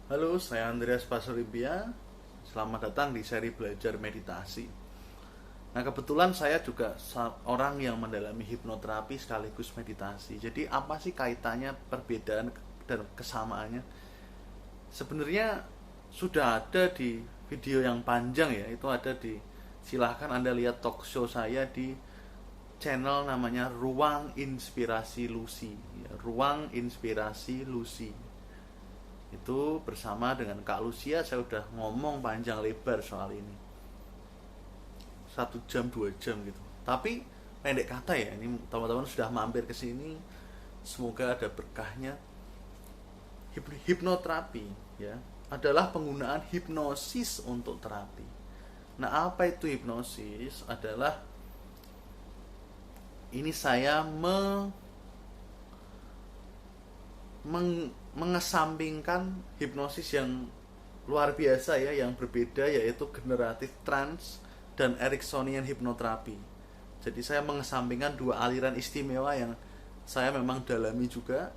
Halo, saya Andreas Pasurimpia. Selamat datang di seri belajar meditasi. Nah, kebetulan saya juga orang yang mendalami hipnoterapi sekaligus meditasi. Jadi, apa sih kaitannya, perbedaan dan kesamaannya? Sebenarnya sudah ada di video yang panjang ya. Itu ada di, silahkan Anda lihat talk show saya di channel namanya Ruang Inspirasi Lucy. Ruang Inspirasi Lucy. Itu bersama dengan Kak Lucia saya udah ngomong panjang lebar soal ini, 1 jam 2 jam gitu. Tapi pendek kata ya, ini teman-teman sudah mampir ke sini, semoga ada berkahnya. Hipnoterapi ya adalah penggunaan hipnosis untuk terapi. Nah, apa itu hipnosis? Adalah ini saya mengesampingkan hipnosis yang luar biasa ya, yang berbeda, yaitu generatif trance dan Ericksonian hipnoterapi. Jadi saya mengesampingkan dua aliran istimewa yang saya memang dalami juga,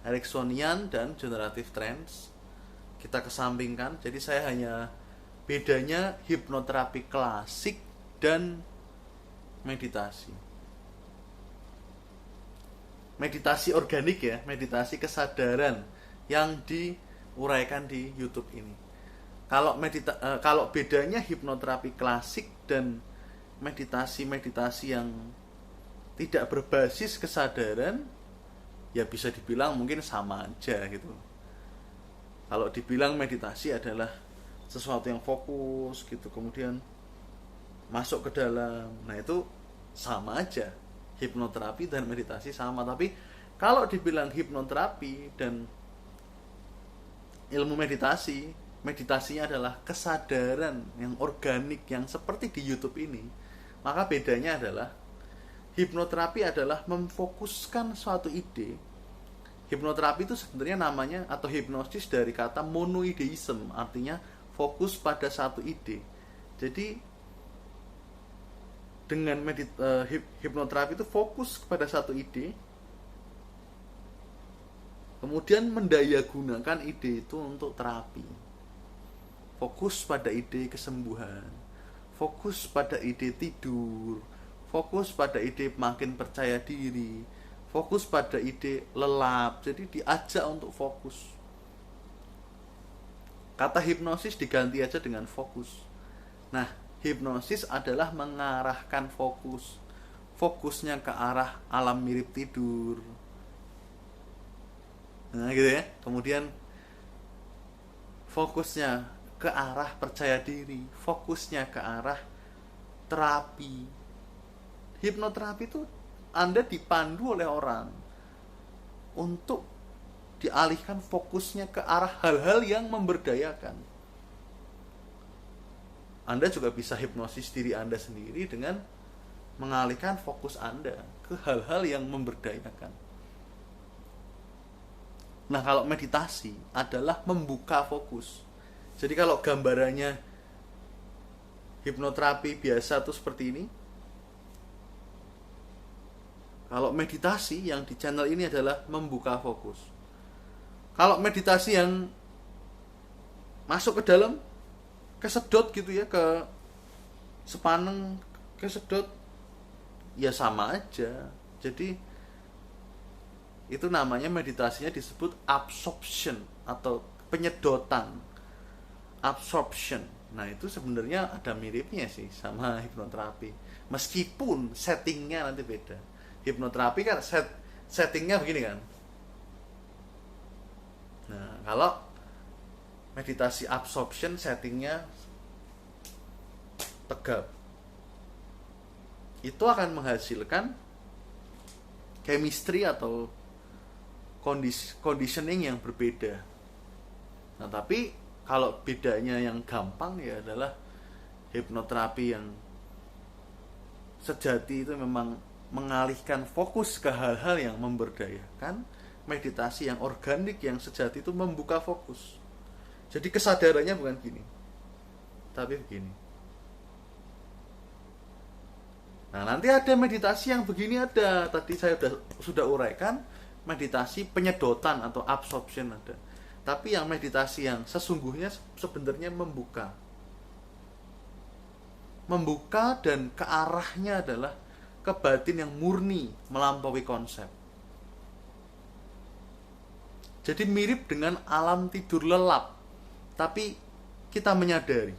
Ericksonian dan generatif trance. Kita kesampingkan. Jadi saya hanya bedanya hipnoterapi klasik dan meditasi. Meditasi organik ya, meditasi kesadaran yang diuraikan di YouTube ini. Kalau bedanya hipnoterapi klasik dan meditasi-meditasi yang tidak berbasis kesadaran, ya bisa dibilang mungkin sama aja gitu. Kalau dibilang meditasi adalah sesuatu yang fokus gitu, kemudian masuk ke dalam, nah itu sama aja. Hipnoterapi dan meditasi sama. Tapi kalau dibilang hipnoterapi dan ilmu meditasi, meditasinya adalah kesadaran yang organik yang seperti di YouTube ini, maka bedanya adalah hipnoterapi adalah memfokuskan suatu ide. Hipnoterapi itu sebenarnya namanya atau hipnosis dari kata monoideism, artinya fokus pada satu ide. Jadi dengan hipnoterapi itu fokus kepada satu ide, kemudian mendayagunakan ide itu untuk terapi. Fokus pada ide kesembuhan, fokus pada ide tidur, fokus pada ide makin percaya diri, fokus pada ide lelap. Jadi diajak untuk fokus. Kata hipnosis diganti aja dengan fokus. Nah, hipnosis adalah mengarahkan fokus. Fokusnya ke arah alam mirip tidur. Nah, gitu ya. Kemudian fokusnya ke arah percaya diri, fokusnya ke arah terapi. Hipnoterapi itu Anda dipandu oleh orang untuk dialihkan fokusnya ke arah hal-hal yang memberdayakan. Anda juga bisa hipnosis diri Anda sendiri dengan mengalihkan fokus Anda ke hal-hal yang memberdayakan. Nah, kalau meditasi adalah membuka fokus. Jadi kalau gambarannya hipnoterapi biasa tuh seperti ini. Kalau meditasi yang di channel ini adalah membuka fokus. Kalau meditasi yang masuk ke dalam, kesedot gitu ya, ke sepaneng, kesedot, ya sama aja. Jadi itu namanya meditasinya disebut absorption atau penyedotan. Absorption. Nah, itu sebenarnya ada miripnya sih sama hipnoterapi. Meskipun settingnya nanti beda. Hipnoterapi kan settingnya begini kan. Nah, kalau meditasi absorption settingnya tegap. Itu akan menghasilkan chemistry atau conditioning yang berbeda. Nah, tapi kalau bedanya yang gampang ya adalah hipnoterapi yang sejati itu memang mengalihkan fokus ke hal-hal yang memberdayakan. Meditasi yang organik yang sejati itu membuka fokus. Jadi kesadarannya bukan gini, tapi begini. Nah, nanti ada meditasi yang begini ada. Tadi saya sudah uraikan, meditasi penyedotan atau absorption ada. Tapi yang meditasi yang sesungguhnya sebenarnya membuka dan ke arahnya adalah ke batin yang murni melampaui konsep. Jadi mirip dengan alam tidur lelap, tapi kita menyadari.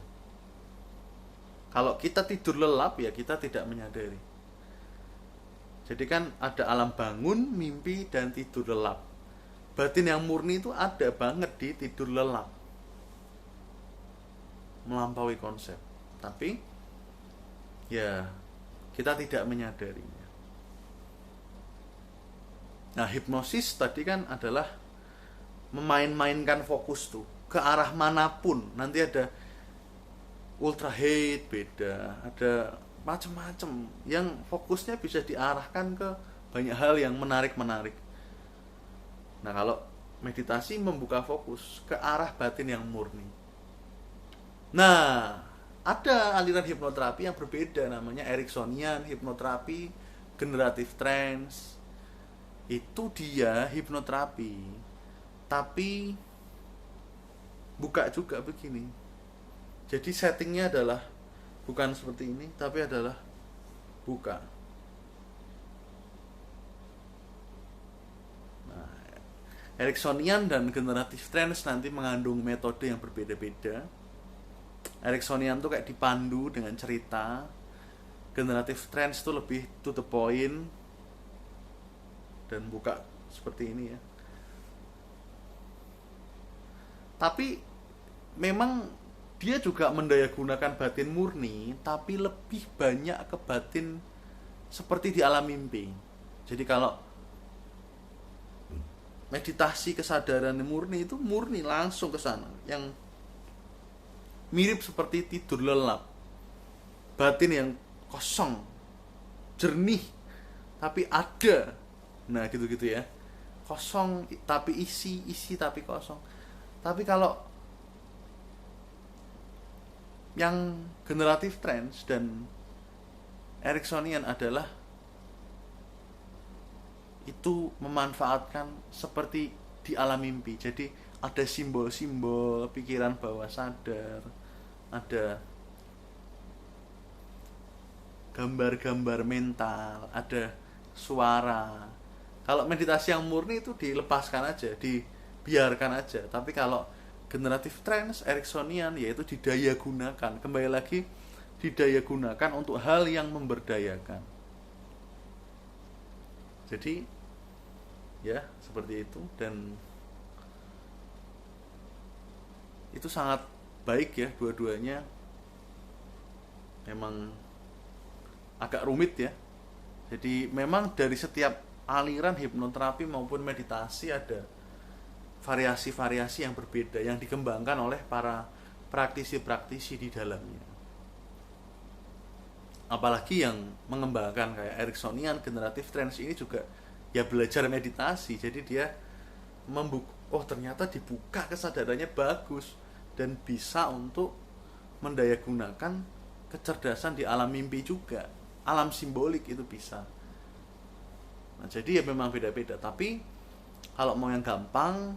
Kalau kita tidur lelap ya kita tidak menyadari. Jadi kan ada alam bangun, mimpi, dan tidur lelap. Batin yang murni itu ada banget di tidur lelap, melampaui konsep. Tapi ya kita tidak menyadarinya. Nah, hipnosis tadi kan adalah memain-mainkan fokus tuh ke arah manapun. Nanti ada ultra hate beda, ada macam-macam yang fokusnya bisa diarahkan ke banyak hal yang menarik-menarik. Nah, kalau meditasi membuka fokus ke arah batin yang murni. Nah, ada aliran hipnoterapi yang berbeda, namanya Ericksonian hipnoterapi, generative trance. Itu dia hipnoterapi, tapi buka juga begini. Jadi settingnya adalah bukan seperti ini, tapi adalah buka. Nah, Ericksonian dan generative trance nanti mengandung metode yang berbeda-beda. Ericksonian tuh kayak dipandu dengan cerita. Generative trance tuh lebih to the point. Dan buka seperti ini ya. Tapi memang dia juga mendayagunakan batin murni, tapi lebih banyak ke batin seperti di alam mimpi. Jadi kalau meditasi kesadaran murni itu murni langsung ke sana, yang mirip seperti tidur lelap. Batin yang kosong, jernih, tapi ada. Nah, gitu-gitu ya. Kosong tapi isi tapi kosong. Tapi kalau yang generative trance dan Ericksonian adalah itu memanfaatkan seperti di alam mimpi. Jadi ada simbol-simbol pikiran bawah sadar, ada gambar-gambar mental, ada suara. Kalau meditasi yang murni itu dilepaskan aja, dibiarkan aja. Tapi kalau generative trance, Ericksonian, yaitu didaya gunakan. Kembali lagi, didaya gunakan untuk hal yang memberdayakan. Jadi ya seperti itu, dan itu sangat baik ya, dua-duanya. Memang agak rumit ya. Jadi memang dari setiap aliran hipnoterapi maupun meditasi ada variasi-variasi yang berbeda yang dikembangkan oleh para praktisi-praktisi di dalamnya. Apalagi yang mengembangkan kayak Ericksonian, generative trance ini juga ya belajar meditasi. Jadi dia ternyata dibuka kesadarannya bagus dan bisa untuk mendayagunakan kecerdasan di alam mimpi juga. Alam simbolik itu bisa. Nah, jadi ya memang beda-beda. Tapi kalau mau yang gampang,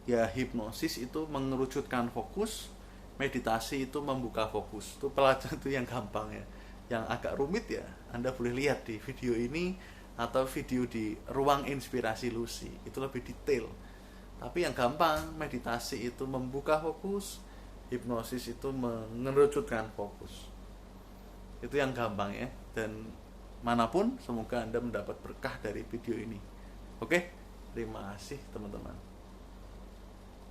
ya hipnosis itu mengerucutkan fokus, meditasi itu membuka fokus. Itu pelajaran itu yang gampang ya. Yang agak rumit ya, Anda boleh lihat di video ini atau video di Ruang Inspirasi Lucy. Itu lebih detail. Tapi yang gampang, meditasi itu membuka fokus, hipnosis itu mengerucutkan fokus. Itu yang gampang ya. Dan manapun, semoga Anda mendapat berkah dari video ini. Oke, terima kasih teman-teman.